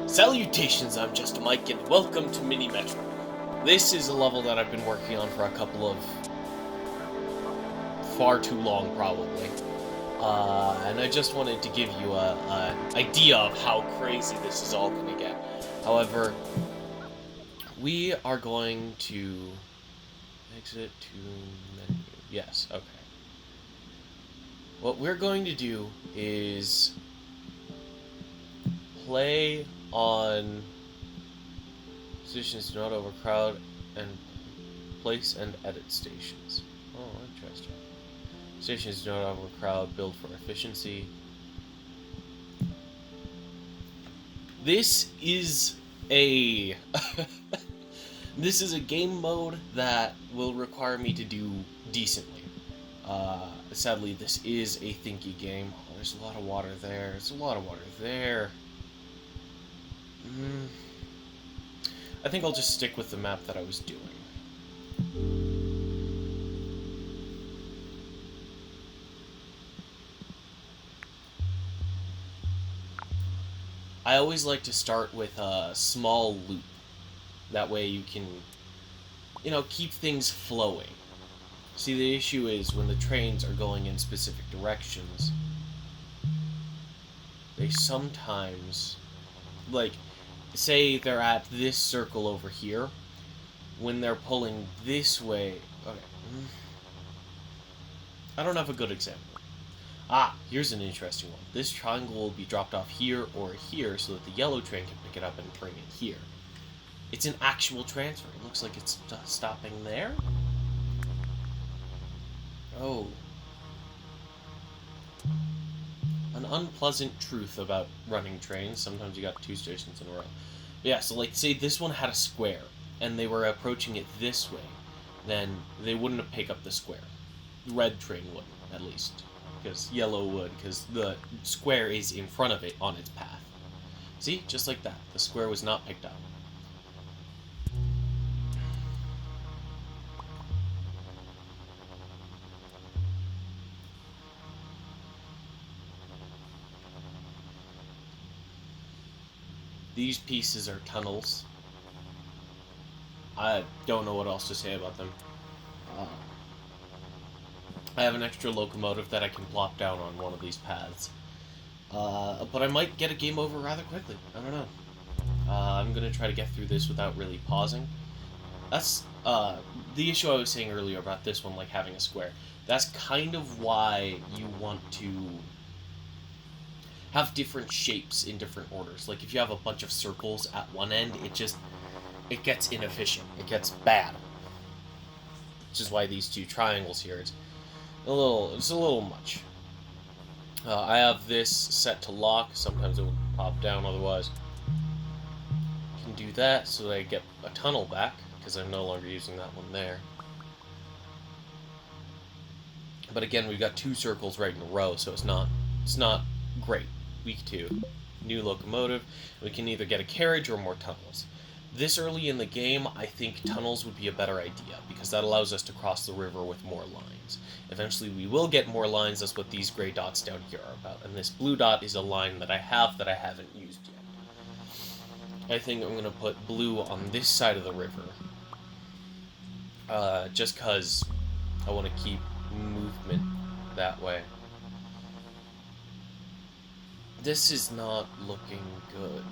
Salutations, I'm Just Mike, and welcome to Mini Metro. This is a level that I've been working on for a couple of... far too long, probably. And I just wanted to give you an idea of how crazy this is all going to get. However, we are going to... exit to menu. Yes, okay. What we're going to do is... play on positions do not overcrowd and place and edit stations. Oh, interesting. Stations do not overcrowd, build for efficiency. This is a this is a game mode that will require me to do decently. Sadly, this is a thinky game. Oh, there's a lot of water there. There's a lot of water there. I think I'll just stick with the map that I was doing. I always like to start with a small loop. That way you can, keep things flowing. See, the issue is when the trains are going in specific directions, they sometimes, say they're at this circle over here, when they're pulling this way... Okay. I don't have a good example. Here's an interesting one. This triangle will be dropped off here or here so that the yellow train can pick it up and bring it here. It's an actual transfer. It looks like it's stopping there. Oh. An unpleasant truth about running trains. Sometimes you got two stations in a row. Yeah, so say this one had a square, and they were approaching it this way, then they wouldn't have picked up the square. The red train wouldn't, at least. Because yellow would, because the square is in front of it on its path. See? Just like that. The square was not picked up. These pieces are tunnels. I don't know what else to say about them. I have an extra locomotive that I can plop down on one of these paths. But I might get a game over rather quickly. I don't know. I'm going to try to get through this without really pausing. That's the issue I was saying earlier about this one, having a square. That's kind of why you want to have different shapes in different orders. If you have a bunch of circles at one end, it gets inefficient. It gets bad. Which is why these two triangles here, it's a little much. I have this set to lock. Sometimes it will pop down otherwise. Can do that so that I get a tunnel back, because I'm no longer using that one there. But again, we've got two circles right in a row, so it's not great. Week 2. New locomotive. We can either get a carriage or more tunnels. This early in the game, I think tunnels would be a better idea, because that allows us to cross the river with more lines. Eventually we will get more lines. That's what these gray dots down here are about. And this blue dot is a line that I haven't used yet. I think I'm going to put blue on this side of the river. Just because I want to keep movement that way. This is not looking good.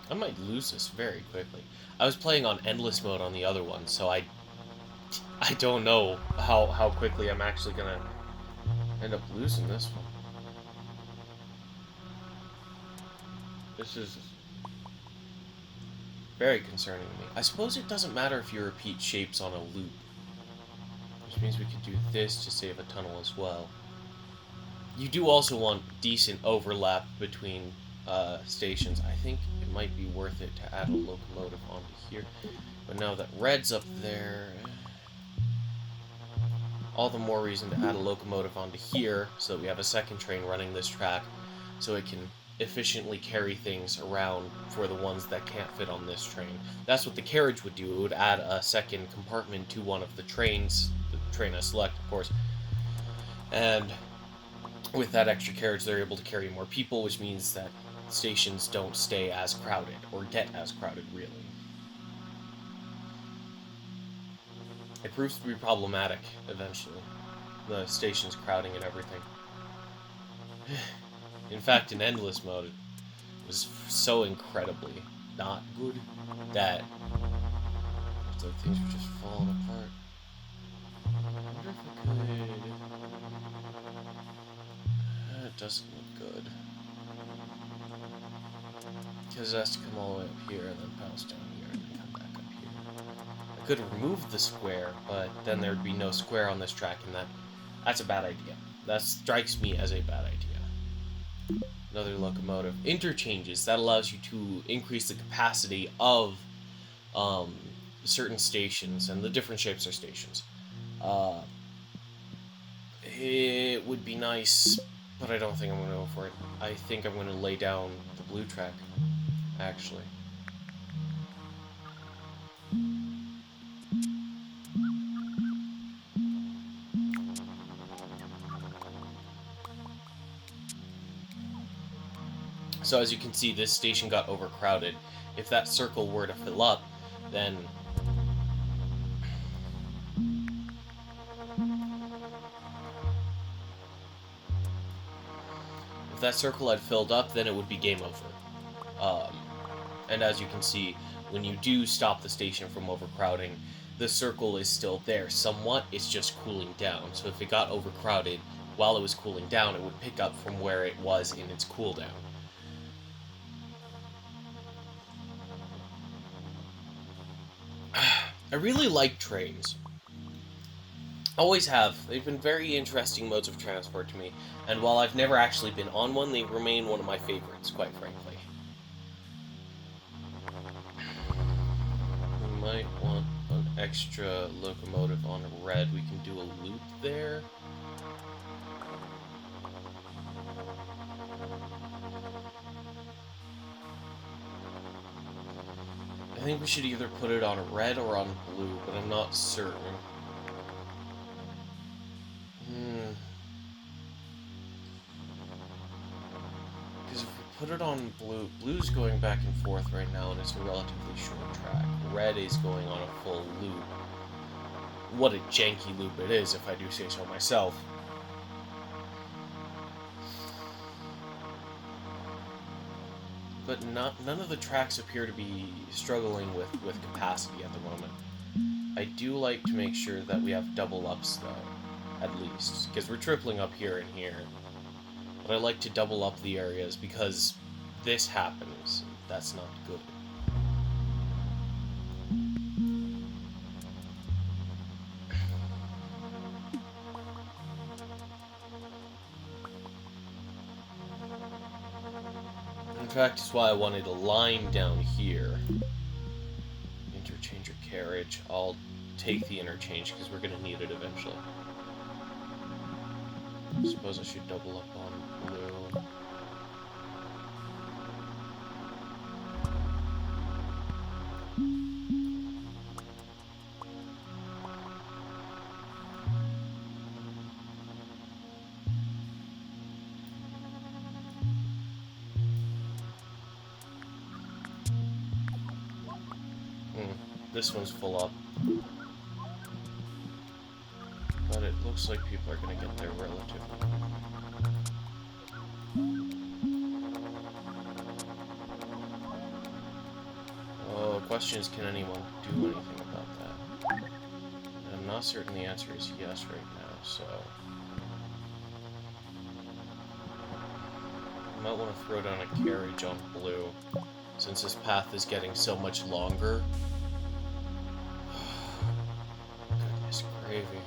I might lose this very quickly. I was playing on endless mode on the other one, so I don't know how quickly I'm actually gonna end up losing this one. This is very concerning to me. I suppose it doesn't matter if you repeat shapes on a loop. Which means we could do this to save a tunnel as well. You do also want decent overlap between stations. I think it might be worth it to add a locomotive onto here. But now that red's up there, all the more reason to add a locomotive onto here so that we have a second train running this track so it can efficiently carry things around for the ones that can't fit on this train. That's what the carriage would do. It would add a second compartment to one of the trains, the train I select, of course, and with that extra carriage, they're able to carry more people, which means that stations don't stay as crowded, or get as crowded, really. It proves to be problematic, eventually. The station's crowding and everything. In fact, in Endless Mode, it was so incredibly not good that the things were just falling apart. I wonder if I could... It doesn't look good. Because it has to come all the way up here and then bounce down here and then come back up here. I could remove the square, but then there'd be no square on this track, and that's a bad idea. That strikes me as a bad idea. Another locomotive. Interchanges. That allows you to increase the capacity of certain stations, and the different shapes are stations. It would be nice, but I don't think I'm going to go for it. I think I'm going to lay down the blue track, actually. So as you can see, this station got overcrowded. If that circle were to fill up, then if that circle had filled up, then it would be game over. And as you can see, when you do stop the station from overcrowding, the circle is still there somewhat, it's just cooling down. So if it got overcrowded while it was cooling down, it would pick up from where it was in its cooldown. I really like trains. Always have. They've been very interesting modes of transport to me, and while I've never actually been on one, they remain one of my favorites, quite frankly. We might want an extra locomotive on red. We can do a loop there. I think we should either put it on red or on blue, but I'm not certain. Because if we put it on blue, blue's going back and forth right now, and it's a relatively short track. Red is going on a full loop. What a janky loop it is, if I do say so myself. But none of the tracks appear to be struggling with capacity at the moment. I do like to make sure that we have double ups, though, at least, because we're tripling up here and here. But I like to double up the areas because this happens. That's not good. In fact, it's why I wanted a line down here. Interchange or carriage. I'll take the interchange because we're going to need it eventually. I suppose I should double up on blue. This one's full up. But it looks like people are going to get there relatively. Oh, the question is, can anyone do anything about that? And I'm not certain the answer is yes right now, so... I might want to throw down a carriage on blue, since this path is getting so much longer. Goodness gravy.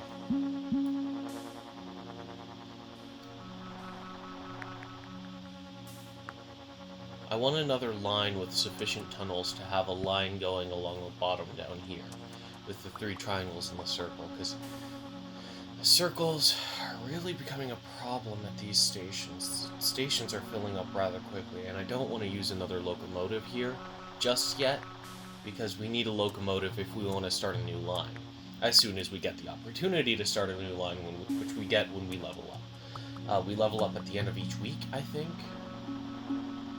I want another line with sufficient tunnels to have a line going along the bottom down here, with the 3 triangles in the circle, because Circles are really becoming a problem at these stations. Stations are filling up rather quickly, and I don't want to use another locomotive here just yet, because we need a locomotive if we want to start a new line. As soon as we get the opportunity to start a new line, which we get when we level up. We level up at the end of each week, I think.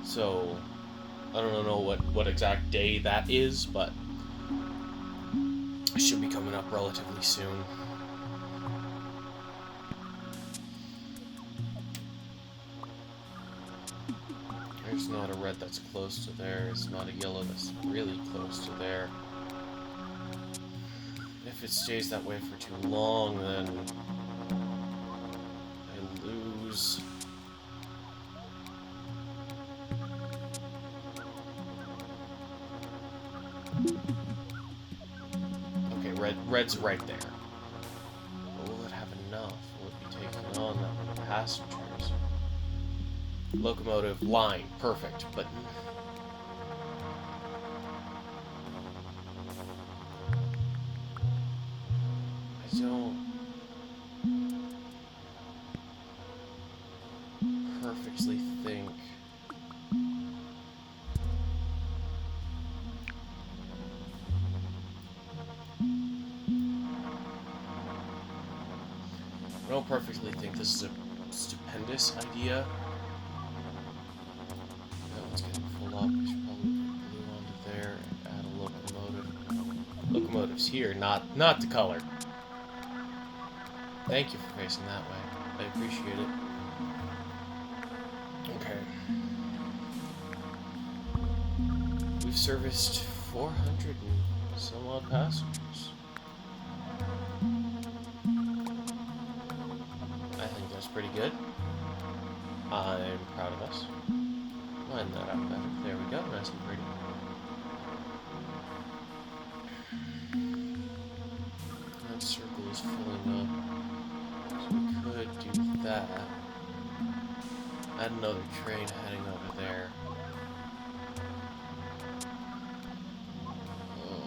So, I don't know what exact day that is, but it should be coming up relatively soon. There's not a red that's close to there. It's not a yellow that's really close to there. If it stays that way for too long, then I lose. Okay, red's right there. But will it have enough? Will it be taking on that many passengers? Locomotive, line, perfect, but... I don't... perfectly think... I don't perfectly think this is a stupendous idea. Let's get it full up. We should probably put blue onto there and add a locomotive. Locomotive's here, not the color. Thank you for facing that way. I appreciate it. Okay. We've serviced 400 and some odd passengers. I think that's pretty good. I'm proud of us. Line that up better. There we go, nice and pretty. That circle is filling up. So we could do that. Add another train heading over there. Oh.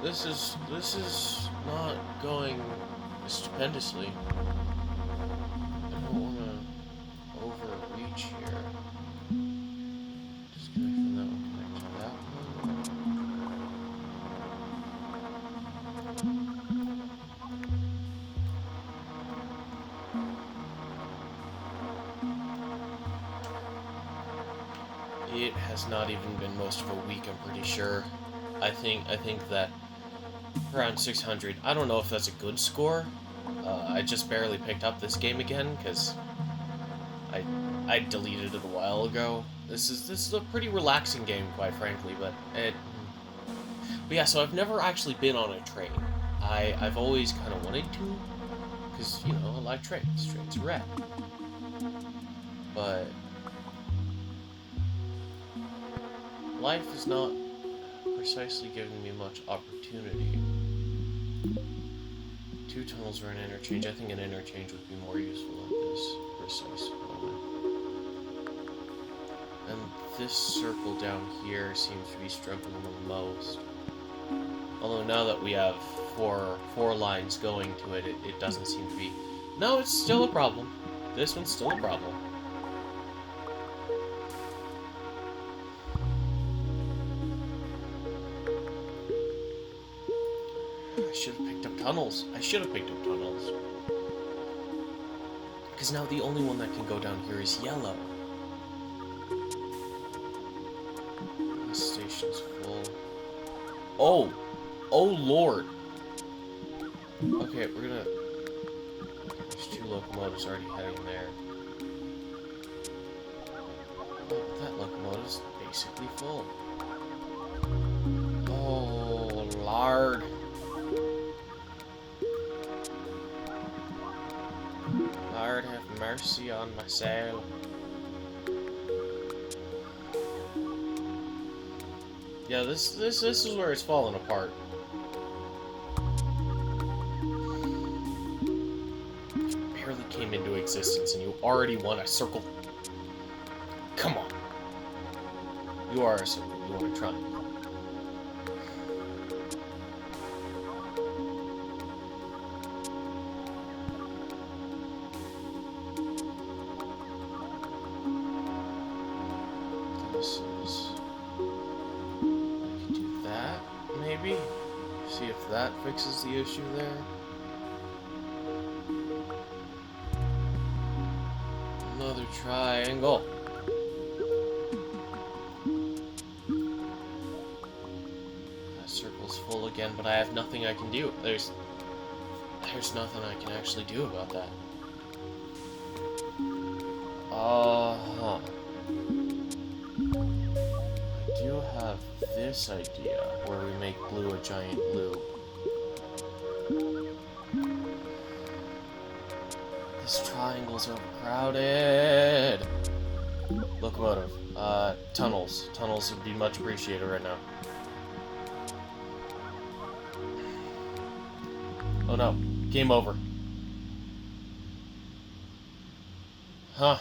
This is not going stupendously. I don't want to overreach here. Disconnect from that one, connect to that one. It has not even been most of a week, I'm pretty sure. I think that around 600. I don't know if that's a good score. I just barely picked up this game again because I deleted it a while ago. This is a pretty relaxing game, quite frankly, but yeah. So I've never actually been on a train. I've always kind of wanted to, because I like trains. Trains are rad. But life is not precisely giving me much opportunity. 2 tunnels or an interchange. I think an interchange would be more useful at this precise moment. And this circle down here seems to be struggling the most. Although now that we have four lines going to it, it doesn't seem to be... No, it's still a problem. This one's still a problem. I should have picked up tunnels. Because now the only one that can go down here is yellow. This station's full. Oh lord. Okay, we're gonna... There's 2 locomotives already heading there. Oh, but that locomotive's basically full. Oh, lord. Lord have mercy on my soul. Yeah, this is where it's falling apart. Barely came into existence and you already want a circle. Come on. You are a circle. You want a triangle. maybe? See if that fixes the issue there. Another triangle. That circle's full again, but I have nothing I can do. There's nothing I can actually do about that. Uh-huh. I do have this idea, where we make blue a giant loop. This triangle's overcrowded. Locomotive. Tunnels. Tunnels would be much appreciated right now. Oh no. Game over. Huh.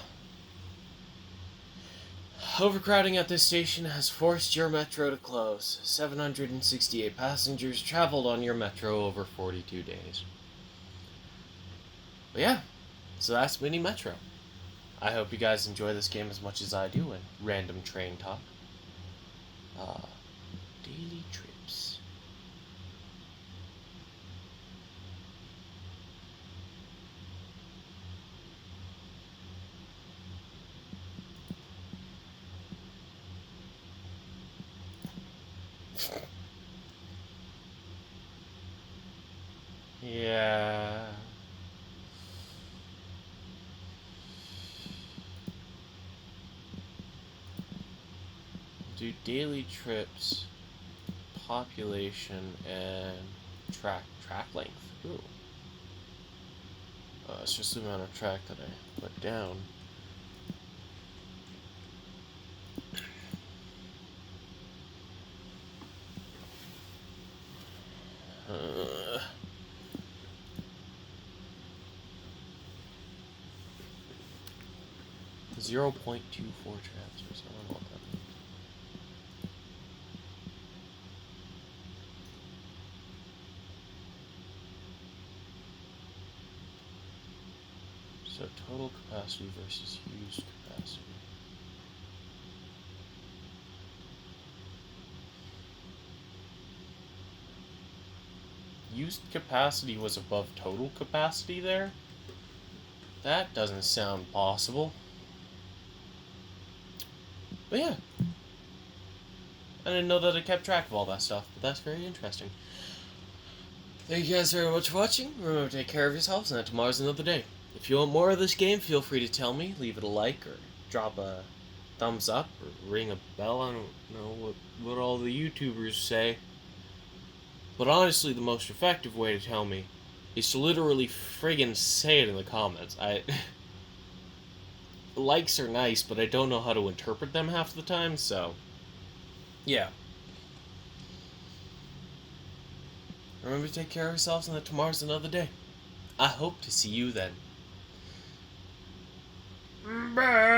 Overcrowding at this station has forced your metro to close. 768 passengers traveled on your metro over 42 days. But yeah, so that's Mini Metro. I hope you guys enjoy this game as much as I do and random train talk. Daily trips. Yeah. Do daily trips, population, and track length. Ooh. It's just the amount of track that I put down. Uh, 0.24 transfers. I don't know what that means. So total capacity versus used capacity. Used capacity was above total capacity there? That doesn't sound possible. But yeah. I didn't know that it kept track of all that stuff, but that's very interesting. Thank you guys very much for watching. Remember to take care of yourselves, and that tomorrow's another day. If you want more of this game, feel free to tell me. Leave it a like, or drop a thumbs up, or ring a bell. I don't know what all the YouTubers say. But honestly, the most effective way to tell me is to literally friggin' say it in the comments. Likes are nice, but I don't know how to interpret them half the time, so yeah. Remember to take care of yourselves, and that tomorrow's another day. I hope to see you then. Bye.